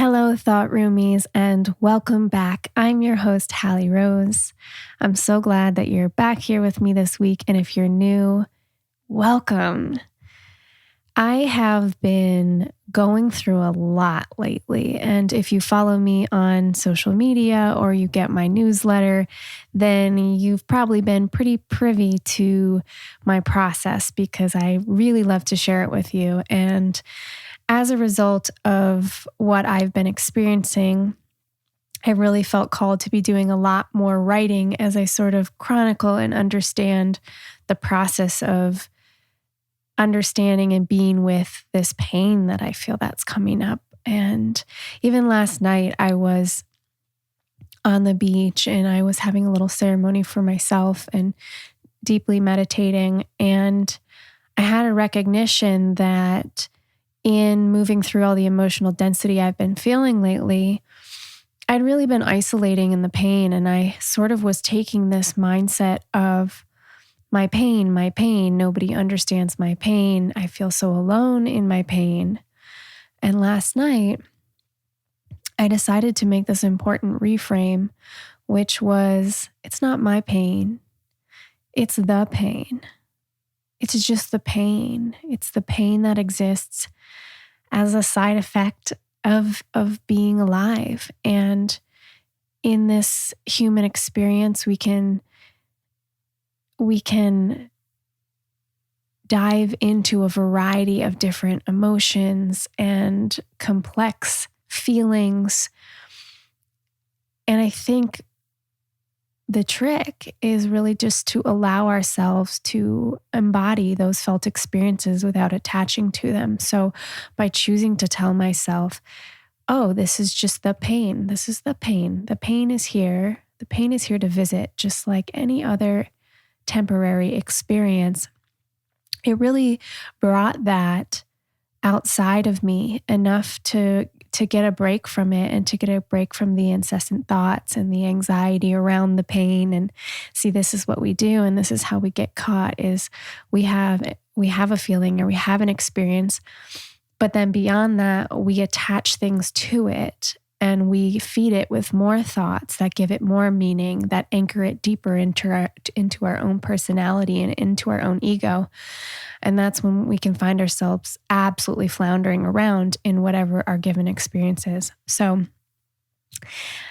Hello, Thought Roomies, and welcome back. I'm your host, Hallie Rose. I'm so glad that you're back here with me this week, and if you're new, welcome. I have been going through a lot lately, and if you follow me on social media or you get my newsletter, then you've probably been pretty privy to my process because I really love to share it with you. And as a result of what I've been experiencing, I really felt called to be doing a lot more writing as I sort of chronicle and understand the process of understanding and being with this pain that I feel that's coming up. And even last night, I was on the beach and I was having a little ceremony for myself and deeply meditating. And I had a recognition that in moving through all the emotional density I've been feeling lately, I'd really been isolating in the pain. And I sort of was taking this mindset of my pain, nobody understands my pain. I feel so alone in my pain. And last night, I decided to make this important reframe, which was, it's not my pain. It's the pain. It's just the pain. It's the pain that exists as a side effect of being alive. And in this human experience, we can dive into a variety of different emotions and complex feelings. And I think the trick is really just to allow ourselves to embody those felt experiences without attaching to them. So by choosing to tell myself, oh, this is just the pain. This is the pain. The pain is here. The pain is here to visit, just like any other temporary experience. It really brought that outside of me enough to get a break from it and to get a break from the incessant thoughts and the anxiety around the pain. And see, this is what we do. And this is how we get caught is we have a feeling or we have an experience, but then beyond that, we attach things to it and we feed it with more thoughts that give it more meaning, that anchor it deeper into our own personality and into our own ego. And that's when we can find ourselves absolutely floundering around in whatever our given experience is. So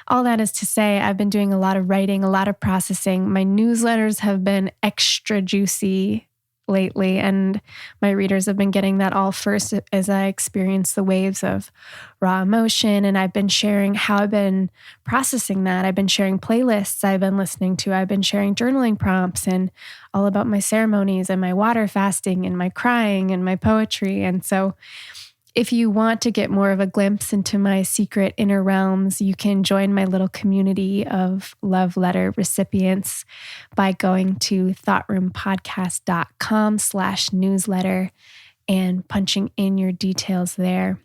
all that is to say, I've been doing a lot of writing, a lot of processing. My newsletters have been extra juicy lately, and my readers have been getting that all first as I experience the waves of raw emotion. And I've been sharing how I've been processing that. I've been sharing playlists I've been listening to. I've been sharing journaling prompts and all about my ceremonies and my water fasting and my crying and my poetry. And so if you want to get more of a glimpse into my secret inner realms, you can join my little community of love letter recipients by going to thoughtroompodcast.com/newsletter and punching in your details there.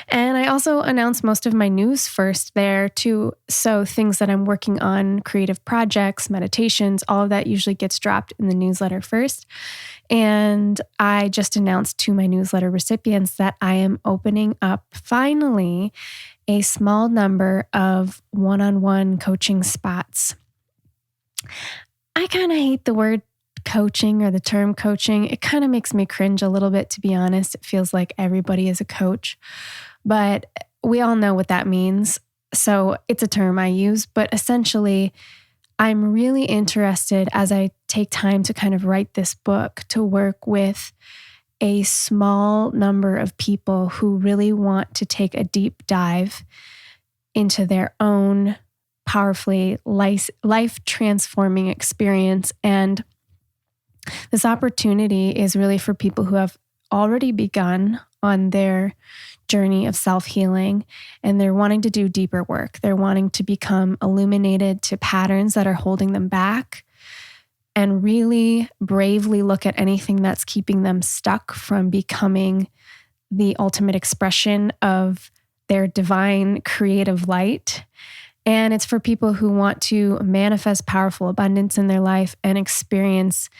And I also announce most of my news first there too. So things that I'm working on, creative projects, meditations, all of that usually gets dropped in the newsletter first. And I just announced to my newsletter recipients that I am opening up finally a small number of one-on-one coaching spots. I kind of hate the word coaching or the term coaching. It kind of makes me cringe a little bit, to be honest. It feels like everybody is a coach, but we all know what that means. So it's a term I use, but essentially I'm really interested as I take time to kind of write this book to work with a small number of people who really want to take a deep dive into their own powerfully life-transforming experience. And this opportunity is really for people who have already begun on their journey of self-healing and they're wanting to do deeper work. They're wanting to become illuminated to patterns that are holding them back and really bravely look at anything that's keeping them stuck from becoming the ultimate expression of their divine creative light. And it's for people who want to manifest powerful abundance in their life and experience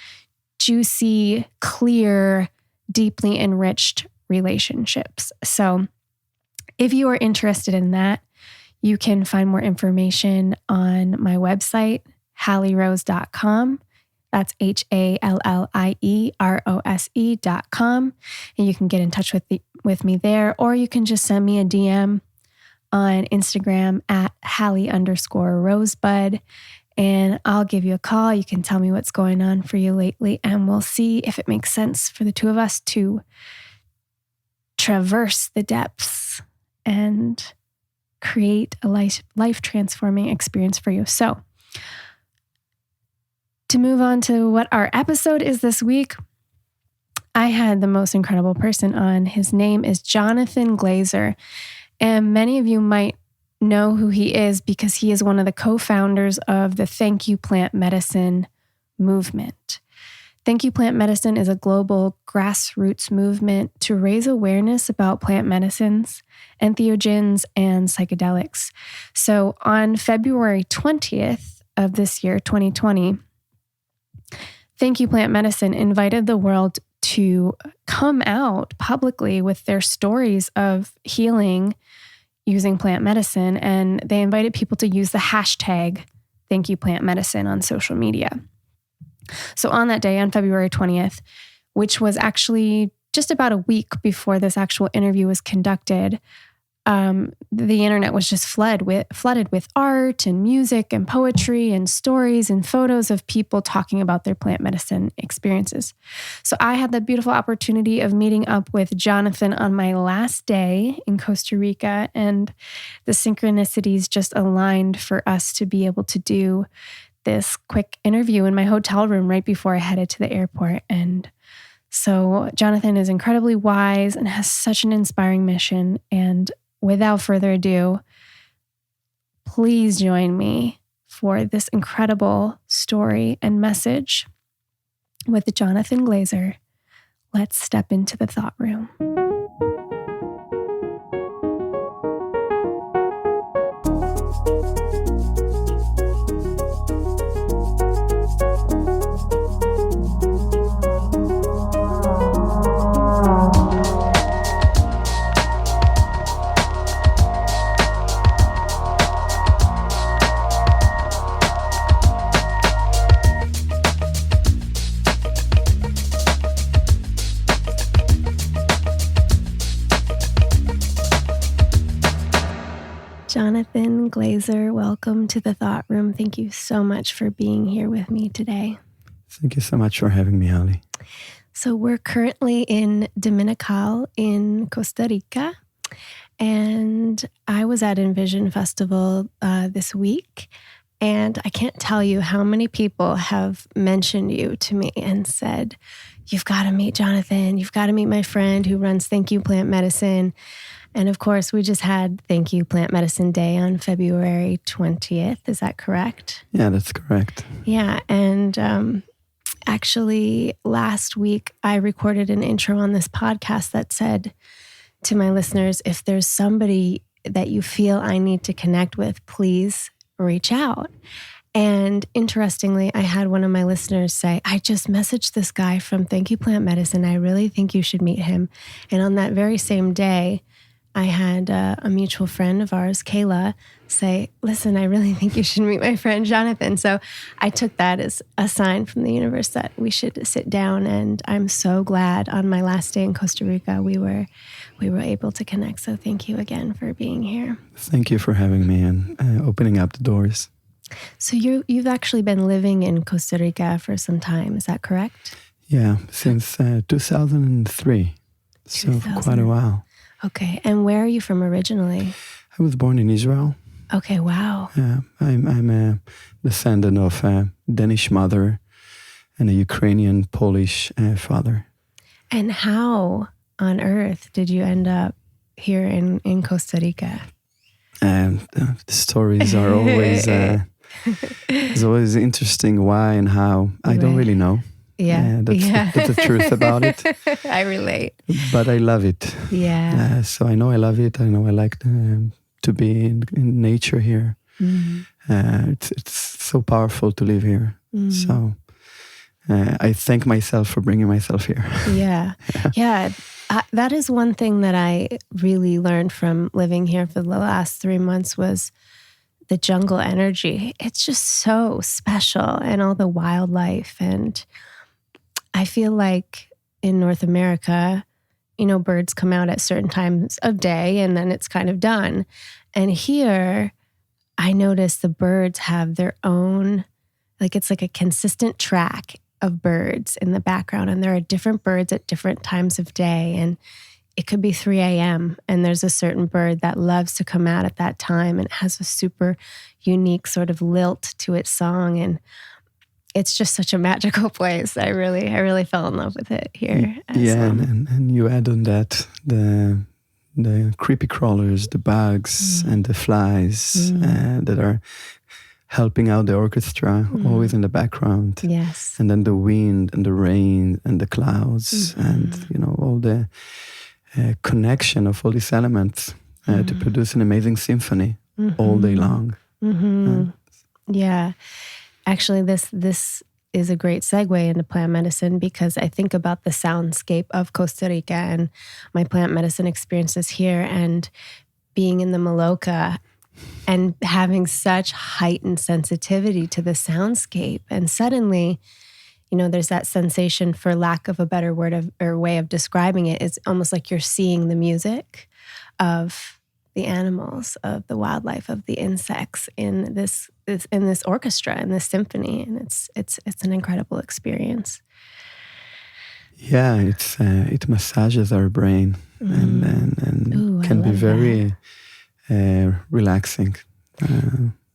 juicy, clear, deeply enriched relationships. So If you are interested in that, you can find more information on my website, hallierose.com. That's HALLIEROSE.com. And you can get in touch with me there, or you can just send me a DM on Instagram at Hallie_Rosebud, and I'll give you a call. You can tell me what's going on for you lately, and we'll see if it makes sense for the two of us to traverse the depths and create a life-transforming experience for you. So, to move on to what our episode is this week, I had the most incredible person on. His name is Jonathan Glazer, and many of you might know who he is because he is one of the co-founders of the Thank You Plant Medicine movement. Thank You Plant Medicine is a global grassroots movement to raise awareness about plant medicines, entheogens, and psychedelics. So on February 20th of this year, 2020, Thank You Plant Medicine invited the world to come out publicly with their stories of healing using plant medicine, and they invited people to use the hashtag Thank You Plant Medicine on social media. So on that day, on February 20th, which was actually just about a week before this actual interview was conducted, the internet was just flooded with art and music and poetry and stories and photos of people talking about their plant medicine experiences. So I had the beautiful opportunity of meeting up with Jonathan on my last day in Costa Rica, and the synchronicities just aligned for us to be able to do this quick interview in my hotel room right before I headed to the airport. And so Jonathan is incredibly wise and has such an inspiring mission. And without further ado, please join me for this incredible story and message with Jonathan Glazer. Let's step into the thought room. Jonathan Glazer, welcome to the Thought Room. Thank you so much for being here with me today. Thank you so much for having me, Hallie. So we're currently in Dominical in Costa Rica, and I was at Envision Festival this week, and I can't tell you how many people have mentioned you to me and said, you've got to meet Jonathan, you've got to meet my friend who runs Thank You Plant Medicine. And of course, we just had Thank You Plant Medicine Day on February 20th. Is that correct? Yeah, that's correct. Yeah. And actually, last week, I recorded an intro on this podcast that said to my listeners, if there's somebody that you feel I need to connect with, please reach out. And interestingly, I had one of my listeners say, I just messaged this guy from Thank You Plant Medicine. I really think you should meet him. And on that very same day, I had a mutual friend of ours, Kayla, say, listen, I really think you should meet my friend Jonathan. So I took that as a sign from the universe that we should sit down. And I'm so glad on my last day in Costa Rica, we were able to connect. So thank you again for being here. Thank you for having me and opening up the doors. So you've actually been living in Costa Rica for some time. Is that correct? Yeah, since 2003. So for quite a while. Okay. And where are you from originally? I was born in Israel. Okay. Wow. Yeah, I'm a descendant of a Danish mother and a Ukrainian Polish father. And how on earth did you end up here in Costa Rica? The stories are always it's always interesting why and how. I don't really know. Yeah. That's the truth about it. I relate. But I love it. Yeah. So I know I love it. I know I like to be in nature here. Mm-hmm. It's so powerful to live here. Mm-hmm. So I thank myself for bringing myself here. Yeah. Yeah. That is one thing that I really learned from living here for the last 3 months was the jungle energy. It's just so special, and all the wildlife. And I feel like in North America, birds come out at certain times of day and then it's kind of done. And here, I notice the birds have their own, it's like a consistent track of birds in the background. And there are different birds at different times of day. And it could be 3 a.m. and there's a certain bird that loves to come out at that time. And it has a super unique sort of lilt to its song. And it's just such a magical place. I really fell in love with it here. And you add on that the creepy crawlers, the bugs, and the flies that are helping out the orchestra, always in the background. Yes. And then the wind and the rain and the clouds and all the connection of all these elements to produce an amazing symphony all day long. Yeah. Actually, this is a great segue into plant medicine because I think about the soundscape of Costa Rica and my plant medicine experiences here and being in the Maloca and having such heightened sensitivity to the soundscape. And suddenly, there's that sensation, for lack of a better word or way of describing it, it's almost like you're seeing the music of the animals, of the wildlife, of the insects in this orchestra, in this symphony, and it's an incredible experience. Yeah, it massages our brain and can be very relaxing.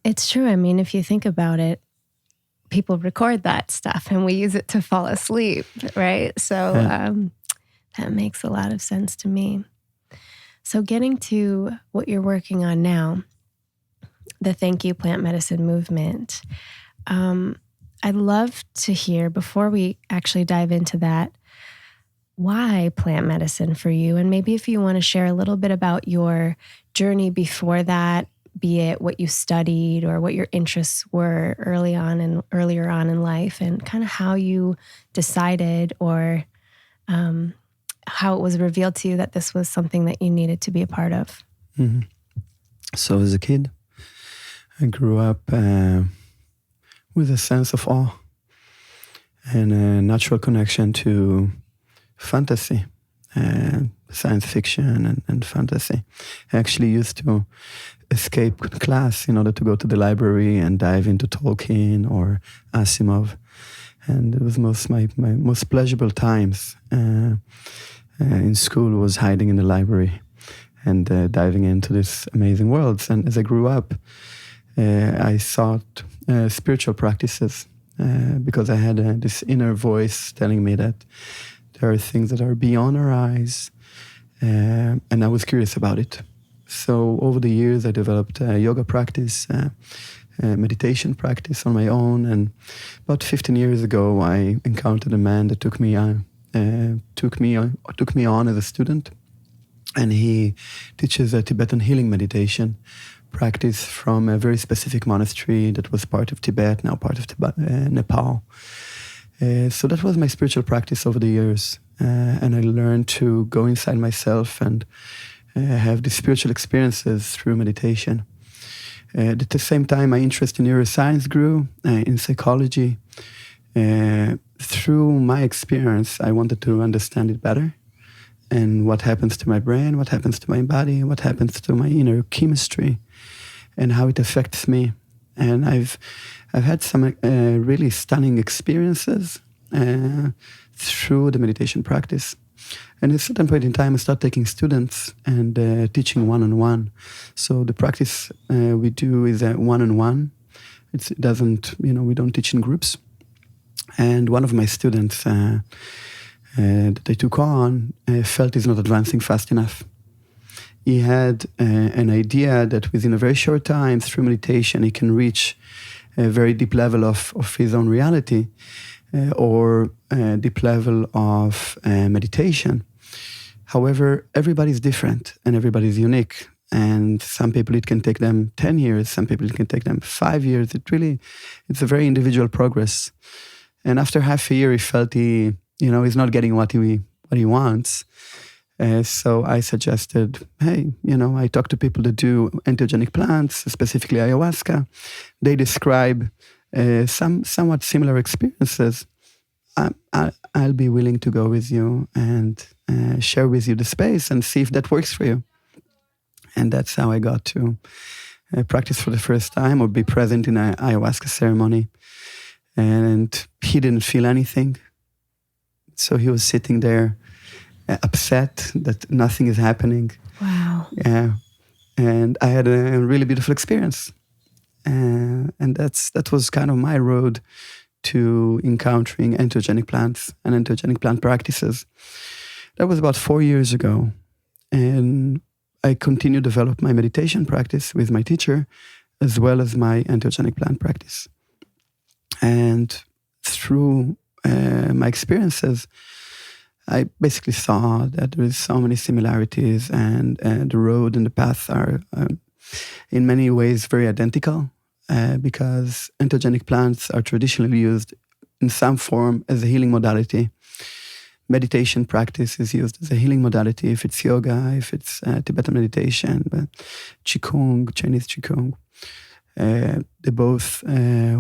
It's true. I mean, if you think about it, people record that stuff and we use it to fall asleep, right? So that makes a lot of sense to me. So getting to what you're working on now, the Thank You Plant Medicine movement, I'd love to hear, before we actually dive into that, why plant medicine for you? And maybe if you want to share a little bit about your journey before that, be it what you studied or what your interests were earlier on in life, and kind of how you decided or how it was revealed to you that this was something that you needed to be a part of. Mm-hmm. So as a kid, I grew up with a sense of awe and a natural connection to fantasy, science fiction and fantasy. I actually used to escape class in order to go to the library and dive into Tolkien or Asimov. And it was my most pleasurable times in school was hiding in the library and diving into these amazing worlds. And as I grew up, I sought spiritual practices because I had this inner voice telling me that there are things that are beyond our eyes, and I was curious about it. So over the years, I developed a yoga practice, meditation practice on my own. And about 15 years ago, I encountered a man that took me on as a student, and he teaches a Tibetan healing meditation practice from a very specific monastery that was part of Tibet, now part of Nepal. So that was my spiritual practice over the years, and I learned to go inside myself and have these spiritual experiences through meditation. At the same time, my interest in neuroscience grew, in psychology. Through my experience, I wanted to understand it better, and what happens to my brain, what happens to my body, what happens to my inner chemistry, and how it affects me. And I've had some really stunning experiences through the meditation practice. And at a certain point in time, I started taking students and teaching one-on-one. So the practice we do is one-on-one. It doesn't, we don't teach in groups. And one of my students that I took on felt he's not advancing fast enough. He had an idea that within a very short time, through meditation, he can reach a very deep level of his own reality or a deep level of meditation. However, everybody's different and everybody's unique. And some people, it can take them 10 years. Some people, it can take them 5 years. It's a very individual progress. And after half a year, he felt he's not getting what he wants. So I suggested, hey, I talk to people that do entheogenic plants, specifically ayahuasca. They describe somewhat similar experiences. I'll be willing to go with you and share with you the space and see if that works for you. And that's how I got to practice for the first time or be present in an ayahuasca ceremony. And he didn't feel anything. So he was sitting there upset that nothing is happening. Wow. Yeah. And I had a really beautiful experience. And that was kind of my road to encountering entheogenic plants and entheogenic plant practices. That was about 4 years ago. And I continued to develop my meditation practice with my teacher, as well as my entheogenic plant practice. And through my experiences, I basically saw that there is so many similarities, and the road and the path are in many ways very identical, because entheogenic plants are traditionally used in some form as a healing modality. Meditation practice is used as a healing modality, if it's yoga, if it's Tibetan meditation, Qigong, Chinese Qigong. They both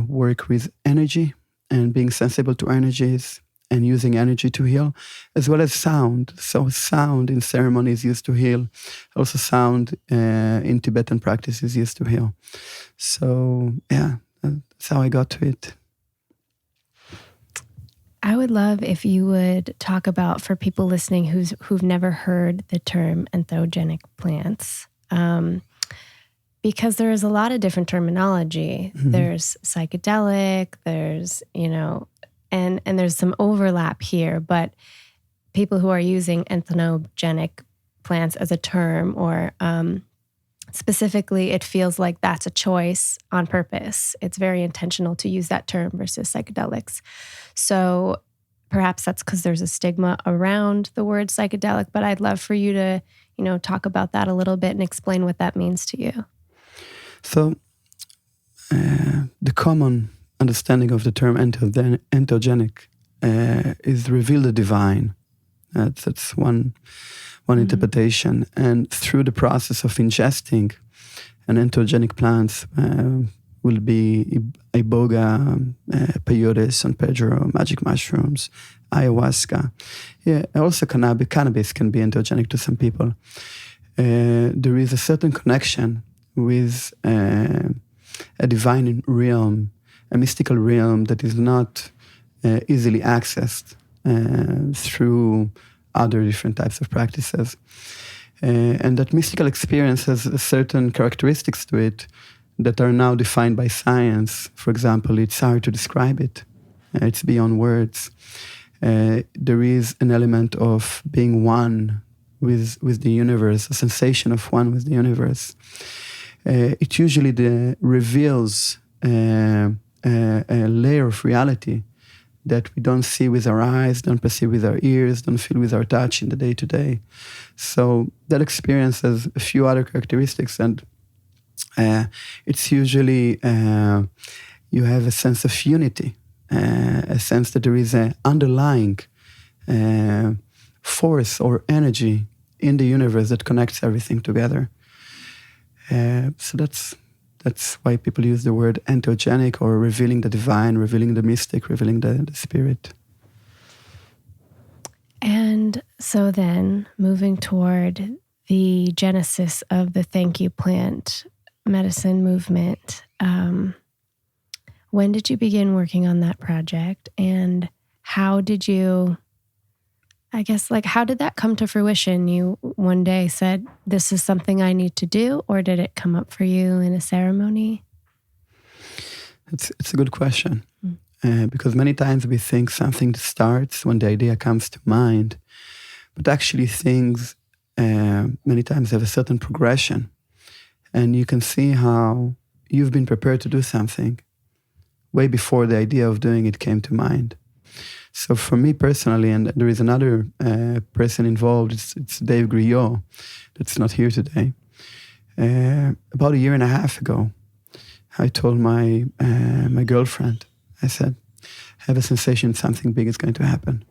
work with energy and being sensible to energies and using energy to heal, as well as sound. So sound in ceremony is used to heal. Also sound in Tibetan practice is used to heal. So yeah, that's how I got to it. I would love if you would talk about, for people listening who've never heard the term entheogenic plants, because there is a lot of different terminology. Mm-hmm. There's psychedelic, there's, and there's some overlap here, but people who are using entheogenic plants as a term, or specifically, it feels like that's a choice on purpose. It's very intentional to use that term versus psychedelics. So perhaps that's because there's a stigma around the word psychedelic, but I'd love for you to, talk about that a little bit and explain what that means to you. So the common understanding of the term entheogenic is reveal the divine. That's one interpretation. And through the process of ingesting an entheogenic plants will be iboga, peyote, San Pedro, magic mushrooms, ayahuasca. Yeah, also cannabis can be entheogenic to some people. There is a certain connection with a divine realm, a mystical realm that is not easily accessed through other different types of practices. And that mystical experience has certain characteristics to it that are now defined by science. For example, it's hard to describe it. It's beyond words. There is an element of being one with the universe, a sensation of one with the universe. It usually reveals a layer of reality that we don't see with our eyes, don't perceive with our ears, don't feel with our touch in the day-to-day. So that experience has a few other characteristics, and it's usually you have a sense of unity, a sense that there is an underlying force or energy in the universe that connects everything together. So that's why people use the word entheogenic, or revealing the divine, revealing the mystic, revealing the spirit. And so then, moving toward the genesis of the Thank You Plant medicine movement, when did you begin working on that project? And how did you, how did that come to fruition? You one day said, this is something I need to do, or did it come up for you in a ceremony? It's a good question, because many times we think something starts when the idea comes to mind, but actually things many times have a certain progression, and you can see how you've been prepared to do something way before the idea of doing it came to mind. So for me personally, and there is another person involved, it's Dave Griot, that's not here today. About 1.5 years ago, I told my girlfriend, I said, have a sensation something big is going to happen.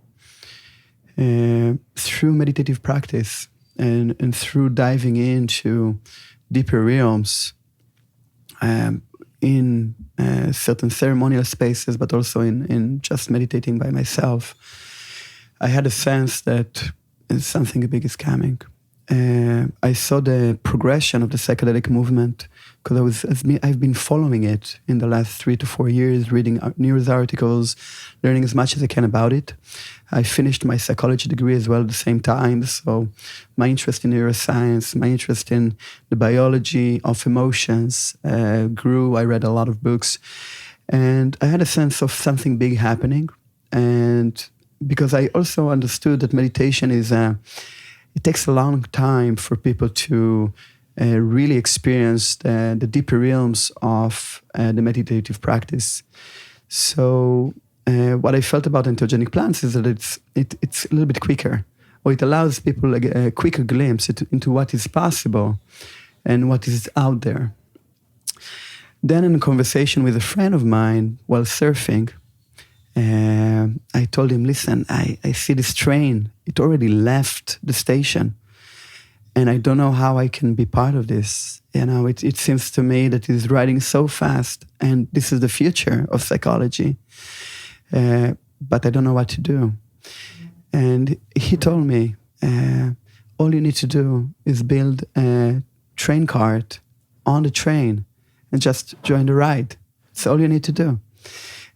Through meditative practice and through diving into deeper realms, in certain ceremonial spaces, but also in just meditating by myself, I had a sense that something big is coming. I saw the progression of the psychedelic movement because I've been following it in the last 3 to 4 years, reading news articles, learning as much as I can about it. I finished my psychology degree as well at the same time. So my interest in neuroscience, my interest in the biology of emotions grew. I read a lot of books. And I had a sense of something big happening. And because I also understood that meditation it takes a long time for people to really experience the deeper realms of the meditative practice. So what I felt about entheogenic plants is that it's a little bit quicker, or it allows people a quicker glimpse into what is possible and what is out there. Then in a conversation with a friend of mine while surfing, I told him, listen, I see this train. It already left the station. And I don't know how I can be part of this. It seems to me that it's riding so fast. And this is the future of psychology. But I don't know what to do. And he told me, all you need to do is build a train cart on the train and just join the ride. That's all you need to do.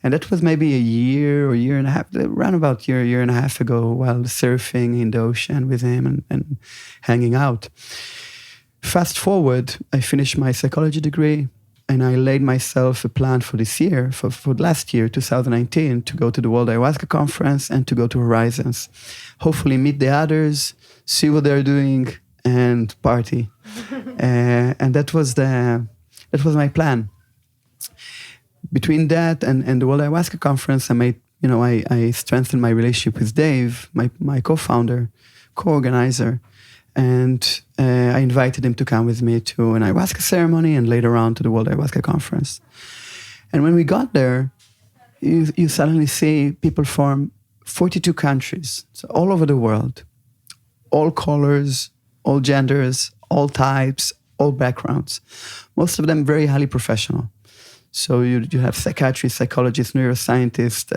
And that was maybe a year or year and a half, around about year and a half ago, while surfing in the ocean with him and hanging out. Fast forward, I finished my psychology degree and I laid myself a plan for this year, for last year, 2019, to go to the World Ayahuasca Conference and to go to Horizons. Hopefully meet the others, see what they're doing, and party. And that was my plan. Between that and the World Ayahuasca Conference, I strengthened my relationship with Dave, my co-founder, co-organizer, and I invited him to come with me to an ayahuasca ceremony and later on to the World Ayahuasca Conference. And when we got there, you suddenly see people from 42 countries, so all over the world, all colors, all genders, all types, all backgrounds, most of them very highly professional. So you have psychiatrists, psychologists, neuroscientists,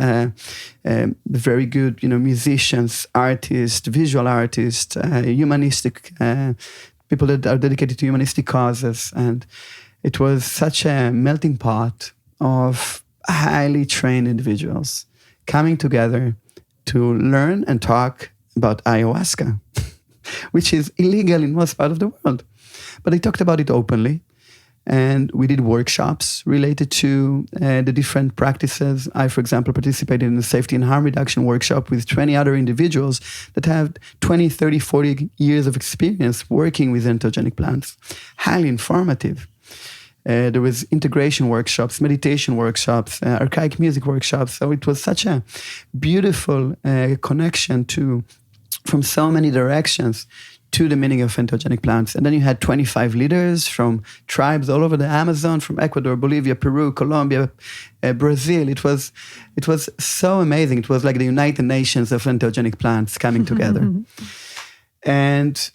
very good, musicians, artists, visual artists, humanistic people that are dedicated to humanistic causes, and it was such a melting pot of highly trained individuals coming together to learn and talk about ayahuasca, which is illegal in most parts of the world, but they talked about it openly. And we did workshops related to the different practices. I, for example, participated in the safety and harm reduction workshop with 20 other individuals that have 20, 30, 40 years of experience working with entheogenic plants. Highly informative. There was integration workshops, meditation workshops, archaic music workshops. So it was such a beautiful connection from so many directions to the meaning of entheogenic plants. And then you had 25 leaders from tribes all over the Amazon, from Ecuador, Bolivia, Peru, Colombia, Brazil. It was so amazing. It was like the United Nations of entheogenic plants coming together. And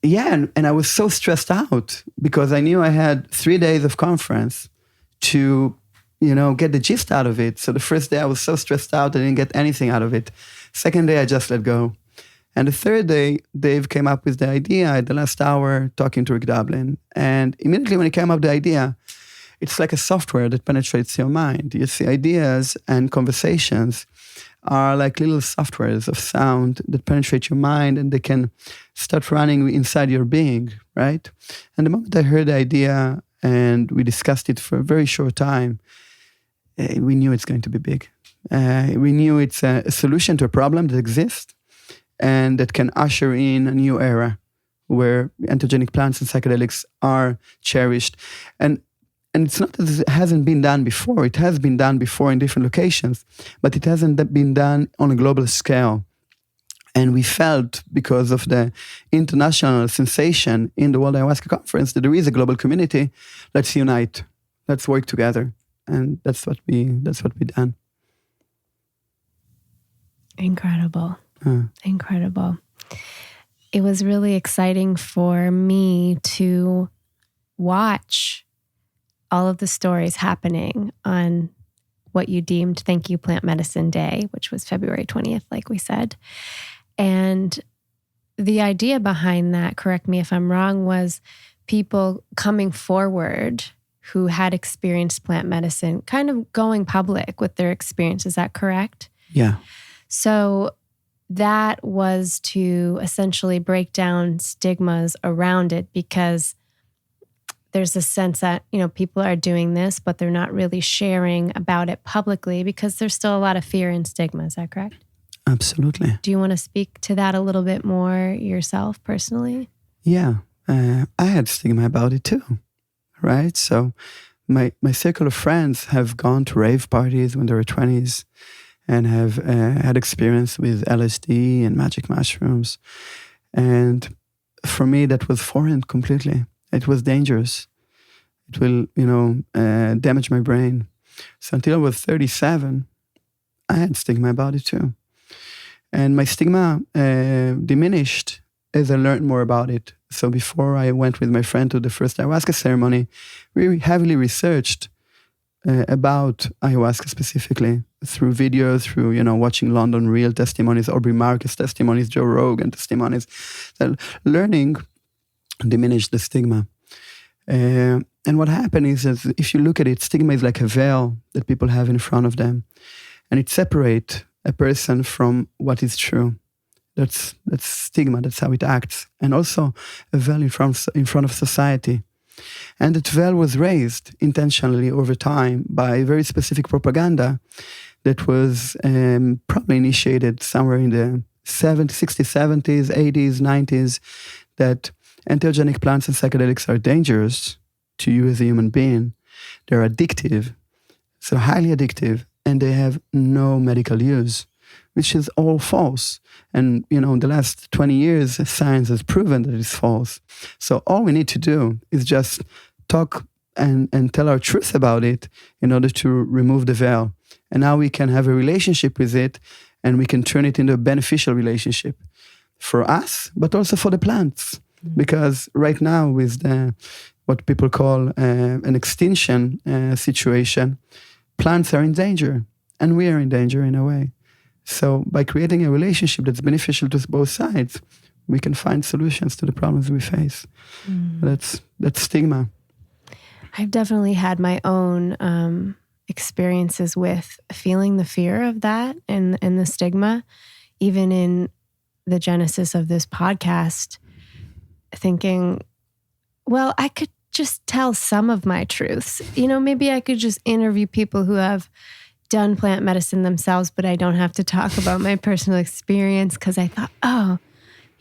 I was so stressed out because I knew I had 3 days of conference to, get the gist out of it. So the first day I was so stressed out, I didn't get anything out of it. Second day, I just let go. And the third day, Dave came up with the idea at the last hour, talking to Rick Dublin. And immediately when he came up with the idea, it's like a software that penetrates your mind. You see, ideas and conversations are like little softwares of sound that penetrate your mind and they can start running inside your being, right? And the moment I heard the idea and we discussed it for a very short time, we knew it's going to be big. We knew it's a solution to a problem that exists and that can usher in a new era where entheogenic plants and psychedelics are cherished. And it's not that it hasn't been done before. It has been done before in different locations, but it hasn't been done on a global scale. And we felt, because of the international sensation in the World Ayahuasca Conference, that there is a global community. Let's unite. Let's work together. And that's what we done. Incredible. Incredible. It was really exciting for me to watch all of the stories happening on what you deemed Thank You Plant Medicine Day, which was February 20th, like we said. And the idea behind that, correct me if I'm wrong, was people coming forward who had experienced plant medicine, kind of going public with their experience. Is that correct? Yeah. So that was to essentially break down stigmas around it, because there's a sense that, people are doing this, but they're not really sharing about it publicly because there's still a lot of fear and stigma. Is that correct? Absolutely. Do you want to speak to that a little bit more yourself personally? Yeah. I had stigma about it too, right? So my circle of friends have gone to rave parties when they were 20s and have had experience with LSD and magic mushrooms. And for me, that was foreign completely. It was dangerous. It will, damage my brain. So until I was 37, I had stigma about it too. And my stigma diminished as I learned more about it. So before I went with my friend to the first ayahuasca ceremony, we heavily researched about ayahuasca specifically through videos, through, watching London Real testimonies, Aubrey Marcus testimonies, Joe Rogan testimonies. That learning diminished the stigma. And what happened is that if you look at it, stigma is like a veil that people have in front of them. And it separates a person from what is true. That's stigma, that's how it acts. And also a veil in front of society. And that veil was raised intentionally over time by very specific propaganda that was probably initiated somewhere in the 60s, 70s, 80s, 90s, that entheogenic plants and psychedelics are dangerous to you as a human being. They're addictive, so highly addictive, and they have no medical use, which is all false. And, in the last 20 years, science has proven that it's false. So all we need to do is just talk and tell our truth about it in order to remove the veil. And now we can have a relationship with it, and we can turn it into a beneficial relationship for us, but also for the plants. Because right now, with what people call an extinction situation, plants are in danger, and we are in danger in a way. So by creating a relationship that's beneficial to both sides, we can find solutions to the problems we face. That's stigma. I've definitely had my own experiences with feeling the fear of that and the stigma, even in the genesis of this podcast, thinking, well, I could just tell some of my truths. Maybe I could just interview people who have done plant medicine themselves, but I don't have to talk about my personal experience, because I thought,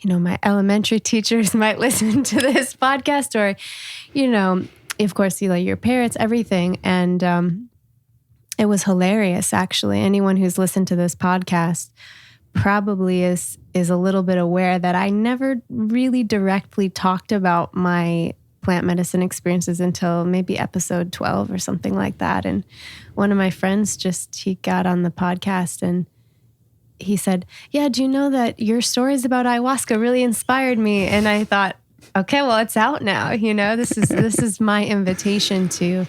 my elementary teachers might listen to this podcast, or, of course, your parents, everything. And it was hilarious, actually. Anyone who's listened to this podcast probably is a little bit aware that I never really directly talked about my plant medicine experiences until maybe episode 12 or something like that. And one of my friends he got on the podcast and he said, yeah, do you know that your stories about ayahuasca really inspired me? And I thought, okay, well, it's out now. This is my invitation to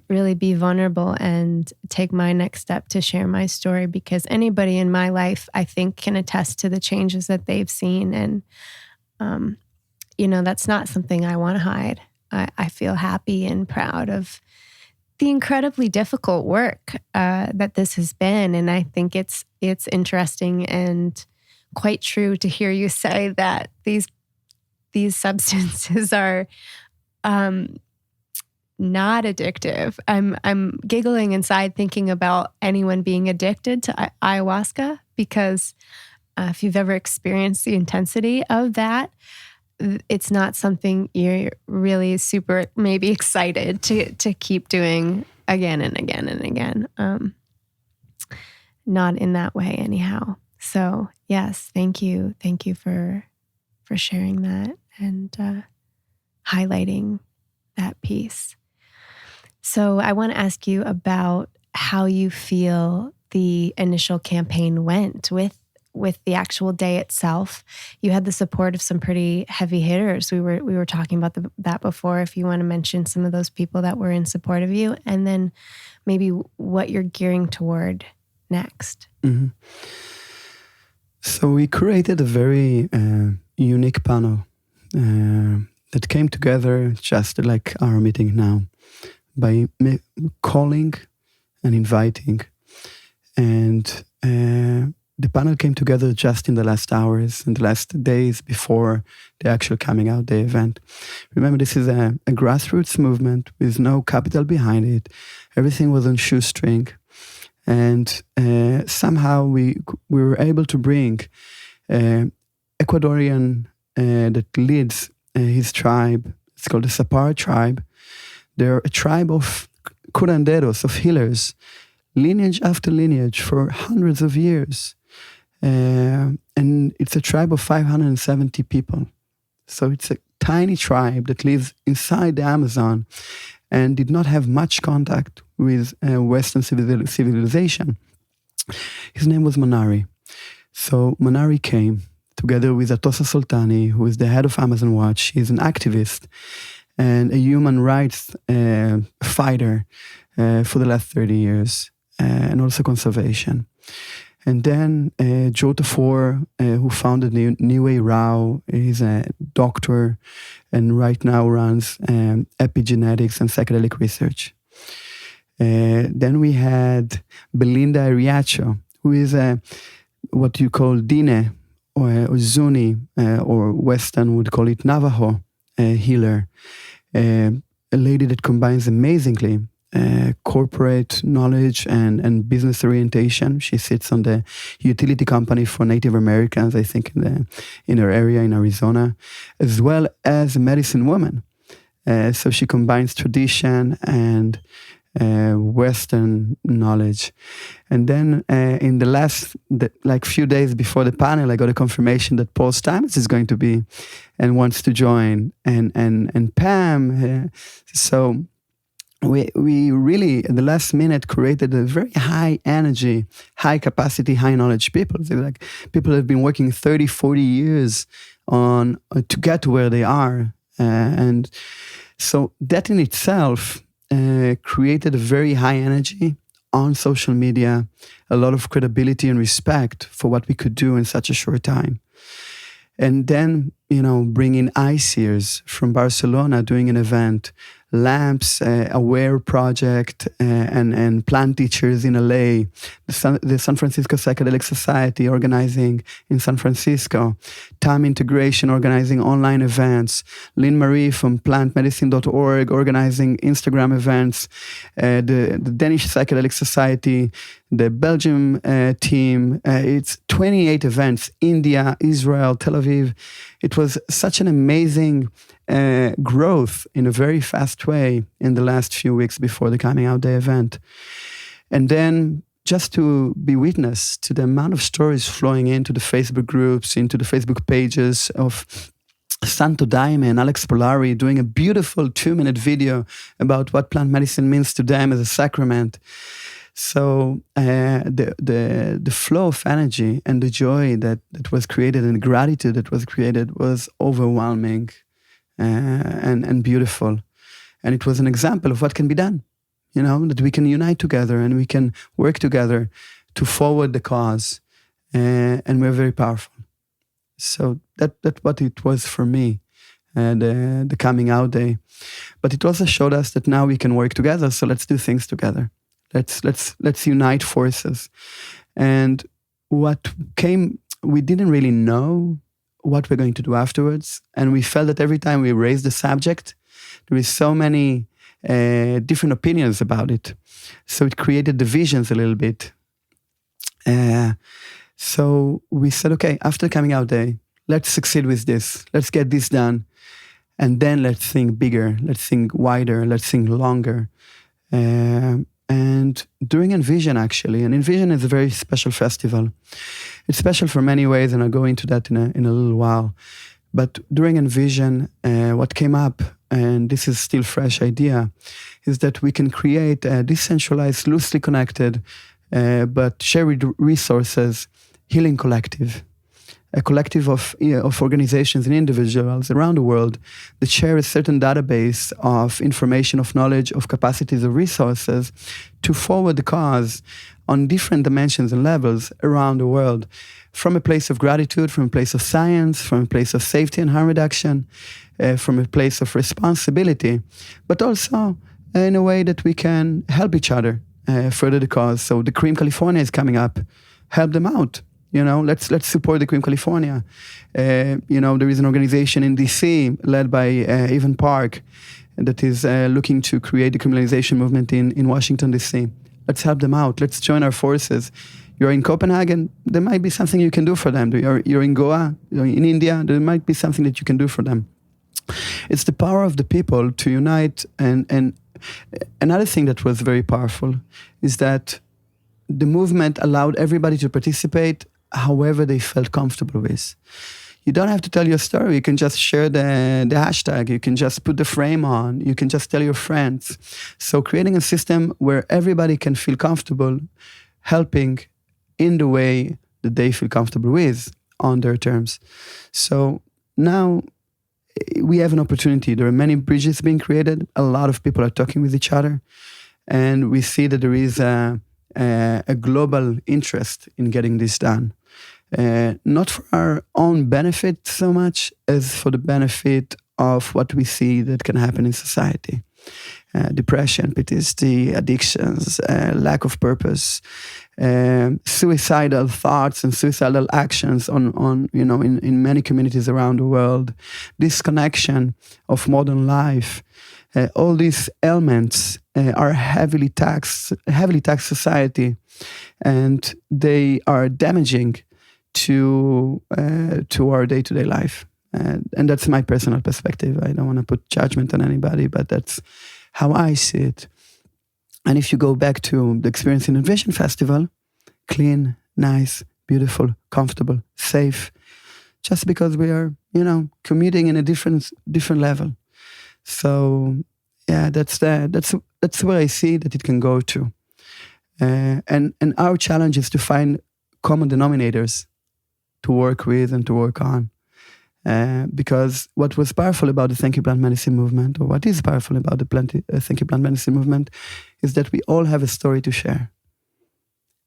really be vulnerable and take my next step to share my story, because anybody in my life, I think, can attest to the changes that they've seen. And, that's not something I want to hide. I feel happy and proud of the incredibly difficult work that this has been. And I think it's interesting and quite true to hear you say that these substances are not addictive. I'm giggling inside thinking about anyone being addicted to ayahuasca, because if you've ever experienced the intensity of that, it's not something you're really super maybe excited to keep doing again and again and again. Not in that way anyhow. So yes, thank you. Thank you for sharing that and highlighting that piece. So I want to ask you about how you feel the initial campaign went with with the actual day itself. You had the support of some pretty heavy hitters. We were talking about that before. If you want to mention some of those people that were in support of you, and then maybe what you're gearing toward next. Mm-hmm. So we created a very unique panel that came together just like our meeting now by calling and inviting. And the panel came together just in the last hours, in the last days before the actual coming out day event. Remember, this is a grassroots movement with no capital behind it. Everything was on shoestring. And somehow we were able to bring Ecuadorian that leads his tribe. It's called the Sapar tribe. They're a tribe of curanderos, of healers, lineage after lineage for hundreds of years. And it's a tribe of 570 people. So it's a tiny tribe that lives inside the Amazon and did not have much contact with Western civilization. His name was Manari. So Manari came together with Atossa Soltani, who is the head of Amazon Watch. He's an activist and a human rights fighter for the last 30 years, and also conservation. And then Joe Tafur, who founded New Way Rao, is a doctor and right now runs epigenetics and psychedelic research. Then we had Belinda Ariacho, who is what you call Dine or Zuni, or Western would call it Navajo healer. A lady that combines amazingly corporate knowledge and business orientation. She sits on the utility company for Native Americans, I think, in her area in Arizona, as well as a medicine woman. So she combines tradition and Western knowledge. And then in the last few days before the panel, I got a confirmation that Paul Stamets is going to be and wants to join, and Pam. So we really at the last minute created a very high energy, high capacity, high knowledge people. They're like people that have been working 30, 40 years on to get to where they are, and so that in itself created a very high energy on social media, a lot of credibility and respect for what we could do in such a short time. And then, bringing eye seers from Barcelona doing an event, Lamps, Aware Project, and plant teachers in LA, the San Francisco Psychedelic Society organizing in San Francisco, Time Integration organizing online events, Lynn Marie from plantmedicine.org organizing Instagram events, the Danish Psychedelic Society, the Belgium team. It's 28 events, India, Israel, Tel Aviv. It was such an amazing growth in a very fast way in the last few weeks before the coming out day event. And then just to be witness to the amount of stories flowing into the Facebook groups, into the Facebook pages of Santo Daime and Alex Polari doing a beautiful 2-minute video about what plant medicine means to them as a sacrament. So the flow of energy and the joy that was created and the gratitude that was created was overwhelming and beautiful. And it was an example of what can be done, that we can unite together and we can work together to forward the cause. And we're very powerful. So that's what it was for me, the coming out day. But it also showed us that now we can work together. So let's do things together. Let's unite forces. And what came, we didn't really know what we're going to do afterwards. And we felt that every time we raised the subject, there is so many different opinions about it. So it created divisions a little bit. So we said, okay, after coming out day, let's succeed with this. Let's get this done. And then let's think bigger. Let's think wider. Let's think longer. And during Envision, actually, and Envision is a very special festival. It's special for many ways, and I'll go into that in a little while. But during Envision, what came up, and this is still fresh idea, is that we can create a decentralized, loosely connected, but shared resources healing collective, a collective of organizations and individuals around the world that share a certain database of information, of knowledge, of capacities, of resources to forward the cause on different dimensions and levels around the world, from a place of gratitude, from a place of science, from a place of safety and harm reduction, from a place of responsibility, but also in a way that we can help each other further the cause. So the Cream California is coming up. Help them out. Let's support the Cream California. There is an organization in DC led by Evan Park that is looking to create the criminalization movement in Washington, DC. Let's help them out. Let's join our forces. You're in Copenhagen, there might be something you can do for them. You're in Goa, you're in India, there might be something that you can do for them. It's the power of the people to unite. And another thing that was very powerful is that the movement allowed everybody to participate however they felt comfortable with. You don't have to tell your story. You can just share the hashtag. You can just put the frame on. You can just tell your friends. So creating a system where everybody can feel comfortable helping in the way that they feel comfortable with on their terms. So now we have an opportunity. There are many bridges being created. A lot of people are talking with each other. And we see that there is a global interest in getting this done. Not for our own benefit so much as for the benefit of what we see that can happen in society. Depression, PTSD, addictions, lack of purpose, suicidal thoughts and suicidal actions in many communities around the world, disconnection of modern life. All these elements are heavily taxed society, and they are damaging to our day-to-day life. And that's my personal perspective. I don't want to put judgment on anybody, but that's how I see it. And if you go back to the Experience in Innovation Festival, clean, nice, beautiful, comfortable, safe, just because we are, commuting in a different level. So yeah, that's where I see that it can go to. And our challenge is to find common denominators to work with and to work on. Because what was powerful about the Thank You Plant Medicine movement, or what is powerful about the Thank You Plant Medicine movement, is that we all have a story to share.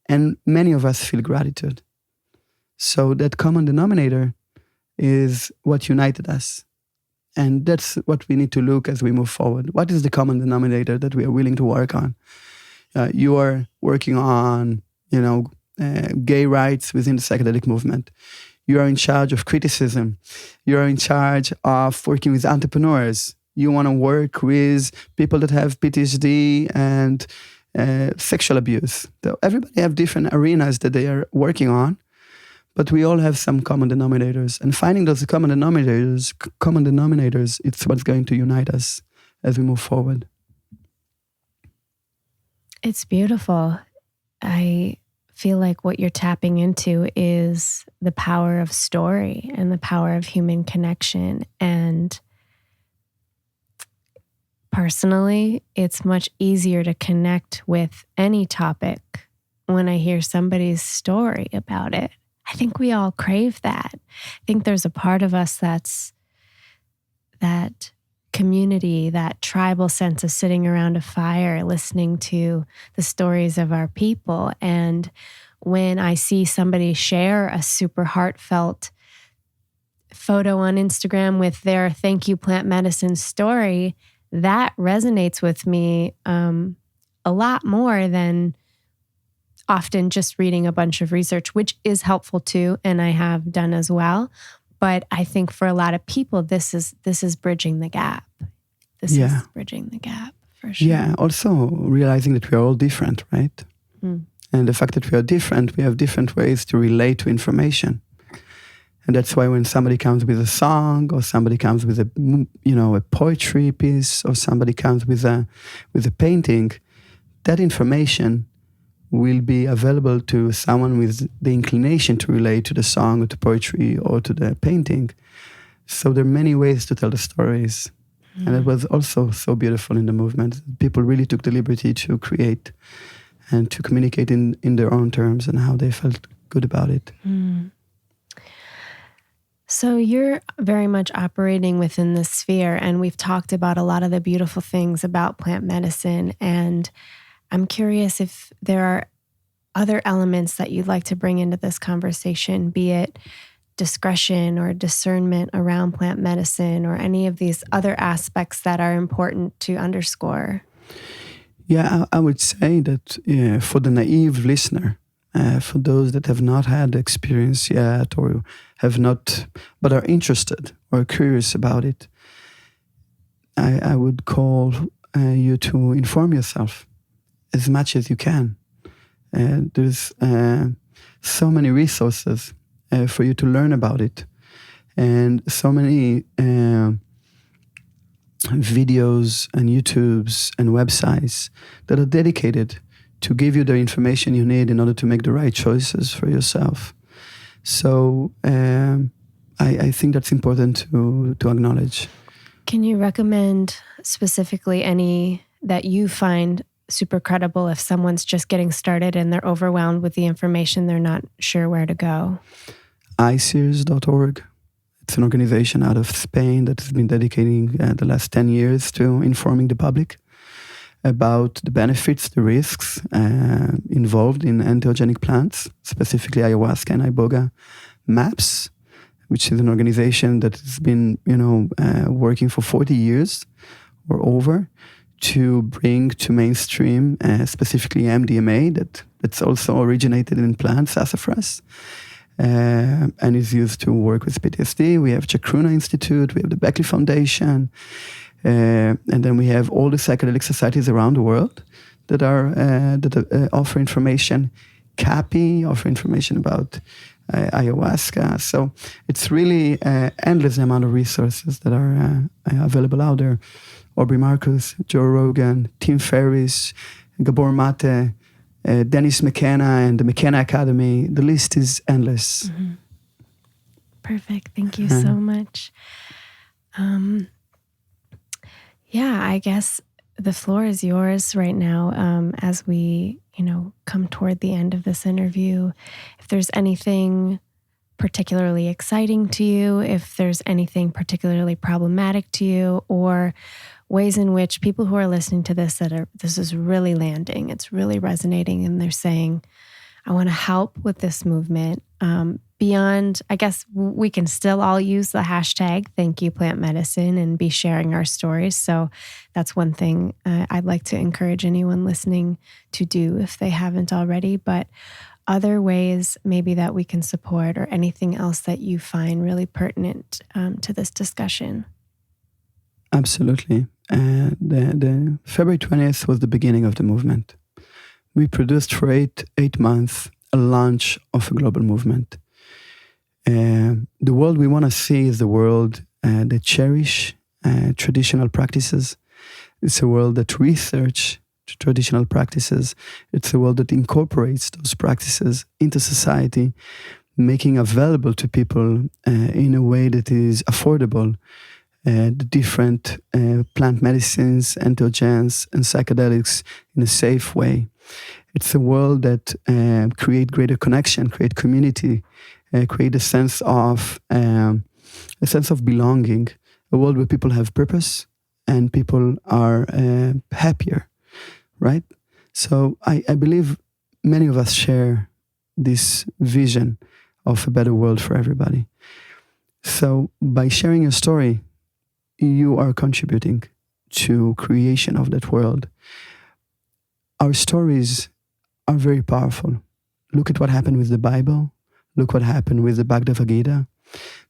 And many of us feel gratitude. So that common denominator is what united us. And that's what we need to look as we move forward. What is the common denominator that we are willing to work on? You are working on, gay rights within the psychedelic movement. You are in charge of criticism. You are in charge of working with entrepreneurs. You want to work with people that have PTSD and sexual abuse. So everybody have different arenas that they are working on, but we all have some common denominators. And finding those common denominators, it's what's going to unite us as we move forward. It's beautiful. I feel like what you're tapping into is the power of story and the power of human connection. And personally, it's much easier to connect with any topic when I hear somebody's story about it. I think we all crave that. I think there's a part of us that's that community, that tribal sense of sitting around a fire, listening to the stories of our people. And when I see somebody share a super heartfelt photo on Instagram with their Thank You Plant Medicine story, that resonates with me a lot more than often just reading a bunch of research, which is helpful too, and I have done as well. But I think for a lot of people, this is bridging the gap. This is bridging the gap, for sure. Yeah, also realizing that we are all different, right? And the fact that we are different, we have different ways to relate to information. And that's why when somebody comes with a song, or somebody comes with a poetry piece, or somebody comes with a painting, that information will be available to someone with the inclination to relate to the song or to poetry or to the painting. So there are many ways to tell the stories. And it was also so beautiful in the movement. People really took the liberty to create and to communicate in their own terms and how they felt good about it. So you're very much operating within this sphere, and we've talked about a lot of the beautiful things about plant medicine, and I'm curious if there are other elements that you'd like to bring into this conversation, be it discretion or discernment around plant medicine or any of these other aspects that are important to underscore. Yeah, I would say that for the naive listener, for those that have not had the experience yet or have not, but are interested or curious about it, I would call you to inform yourself as much as you can. There's so many resources for you to learn about it, and so many videos and YouTubes and websites that are dedicated to give you the information you need in order to make the right choices for yourself. So I think that's important to acknowledge. Can you recommend specifically any that you find super credible if someone's just getting started and they're overwhelmed with the information, they're not sure where to go? iCeers.org. It's an organization out of Spain that has been dedicating the last 10 years to informing the public about the benefits, the risks involved in entheogenic plants, specifically ayahuasca and iboga. MAPS, which is an organization that has been, working for 40 years or over to bring to mainstream, specifically MDMA, that's also originated in plants, sassafras, and is used to work with PTSD. We have Chacruna Institute, we have the Beckley Foundation, and then we have all the psychedelic societies around the world that offer information. CAPI offer information about ayahuasca. So it's really endless amount of resources that are available out there. Aubrey Marcus, Joe Rogan, Tim Ferriss, Gabor Mate, Dennis McKenna and the McKenna Academy. The list is endless. Mm-hmm. Perfect. Thank you so much. Yeah, I guess the floor is yours right now as we, come toward the end of this interview. If there's anything particularly exciting to you, if there's anything particularly problematic to you, or ways in which people who are listening to this this is really landing, it's really resonating, and they're saying, I want to help with this movement. Beyond, I guess we can still all use the hashtag Thank You Plant Medicine and be sharing our stories. So that's one thing I'd like to encourage anyone listening to do if they haven't already. But other ways maybe that we can support, or anything else that you find really pertinent to this discussion. Absolutely. The February 20th was the beginning of the movement. We produced for eight months a launch of a global movement. The world we want to see is the world that cherish traditional practices. It's a world that research traditional practices. It's a world that incorporates those practices into society, making available to people in a way that is affordable the different plant medicines, entheogens, and psychedelics in a safe way. It's a world that create greater connection, create community, create a sense of belonging. A world where people have purpose and people are happier, right? So I believe many of us share this vision of a better world for everybody. So by sharing your story, you are contributing to creation of that world. Our stories are very powerful. Look at what happened with the Bible. Look what happened with the Bhagavad Gita.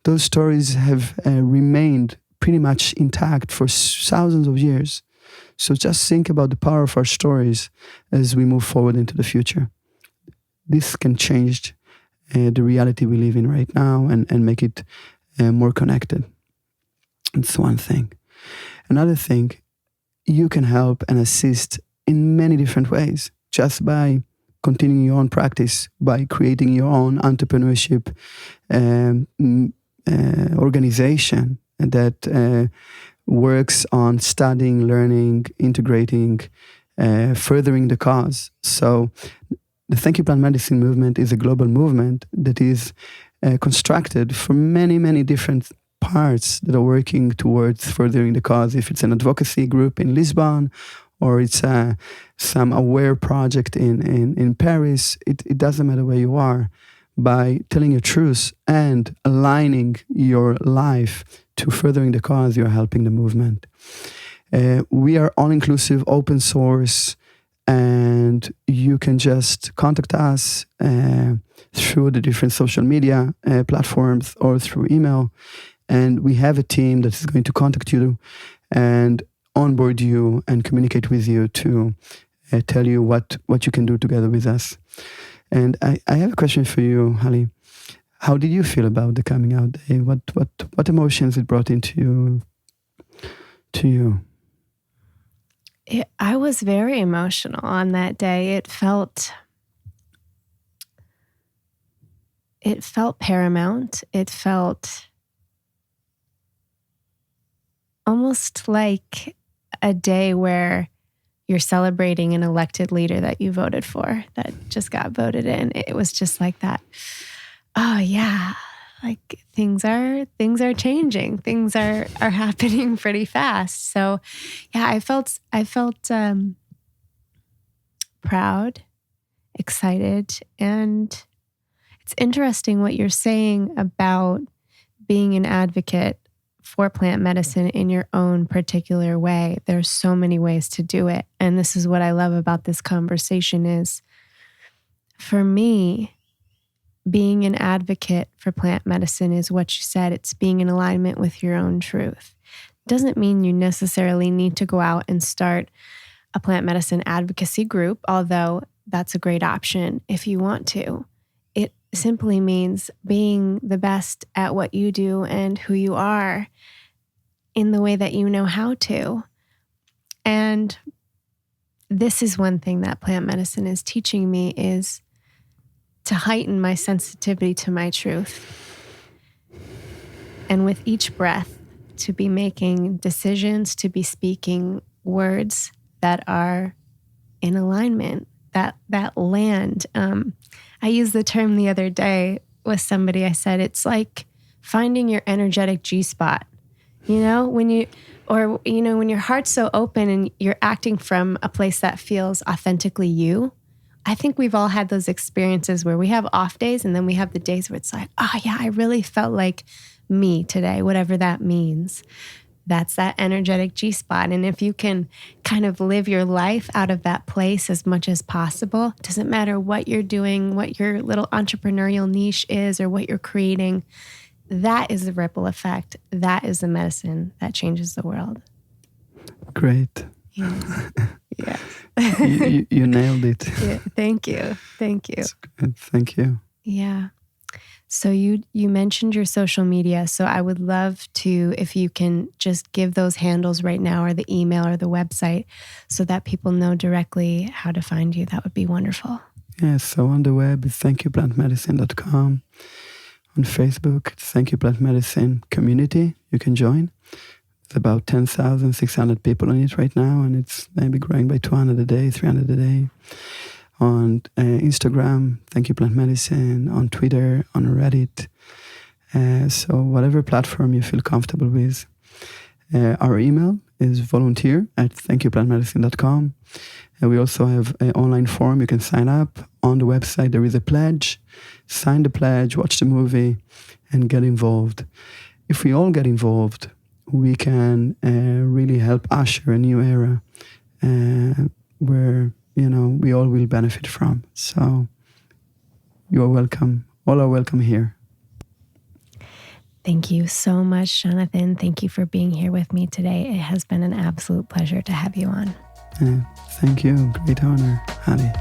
Those stories have remained pretty much intact for thousands of years. So just think about the power of our stories as we move forward into the future. This can change the reality we live in right now and make it more connected. It's one thing. Another thing, you can help and assist in many different ways, just by continuing your own practice, by creating your own entrepreneurship organization that works on studying, learning, integrating, furthering the cause. So the Thank You Plant Medicine movement is a global movement that is constructed from many, many different parts that are working towards furthering the cause. If it's an advocacy group in Lisbon, or it's some aware project in Paris, it doesn't matter where you are. By telling your truth and aligning your life to furthering the cause, you're helping the movement. We are all-inclusive, open source, and you can just contact us through the different social media platforms or through email. And we have a team that is going to contact you and onboard you and communicate with you to tell you what you can do together with us. And I have a question for you, Hallie. How did you feel about the coming out day? What emotions it brought into you? I was very emotional on that day. It felt paramount. It felt almost like a day where you're celebrating an elected leader that you voted for, that just got voted in. It was just like that. Oh yeah, like things are changing. Things are happening pretty fast. So yeah, I felt proud, excited, and it's interesting what you're saying about being an advocate for plant medicine in your own particular way. There's so many ways to do it. And this is what I love about this conversation is, for me, being an advocate for plant medicine is what you said. It's being in alignment with your own truth. Doesn't mean you necessarily need to go out and start a plant medicine advocacy group, although that's a great option if you want to. It simply means being the best at what you do and who you are in the way that you know how to. And this is one thing that plant medicine is teaching me, is to heighten my sensitivity to my truth. And with each breath, to be making decisions, to be speaking words that are in alignment, that land. I used the term the other day with somebody. I said, it's like finding your energetic G-spot. When your heart's so open and you're acting from a place that feels authentically you. I think we've all had those experiences where we have off days and then we have the days where it's like, oh yeah, I really felt like me today, whatever that means. That's that energetic G-spot. And if you can kind of live your life out of that place as much as possible, it doesn't matter what you're doing, what your little entrepreneurial niche is, or what you're creating, that is the ripple effect. That is the medicine that changes the world. Great. Yeah. Yes. you nailed it. Yeah, thank you. That's good. Thank you. Yeah. So you mentioned your social media. So I would love to, if you can just give those handles right now, or the email or the website, so that people know directly how to find you. That would be wonderful. Yeah, so on the web, it's thankyouplantmedicine.com. On Facebook, it's Thank You Plant Medicine Community. You can join. There's about 10,600 people in it right now, and it's maybe growing by 200 a day, 300 a day. On Instagram, Thank You Plant Medicine. On Twitter, on Reddit. So whatever platform you feel comfortable with. Our email is volunteer@thankyouplantmedicine.com. And we also have an online form. You can sign up. On the website, there is a pledge. Sign the pledge, watch the movie, and get involved. If we all get involved, we can really help usher a new era where, we all will benefit from. So you are welcome. All are welcome here. Thank you so much, Jonathan. Thank you for being here with me today. It has been an absolute pleasure to have you on. Thank you. Great honor, Hallie.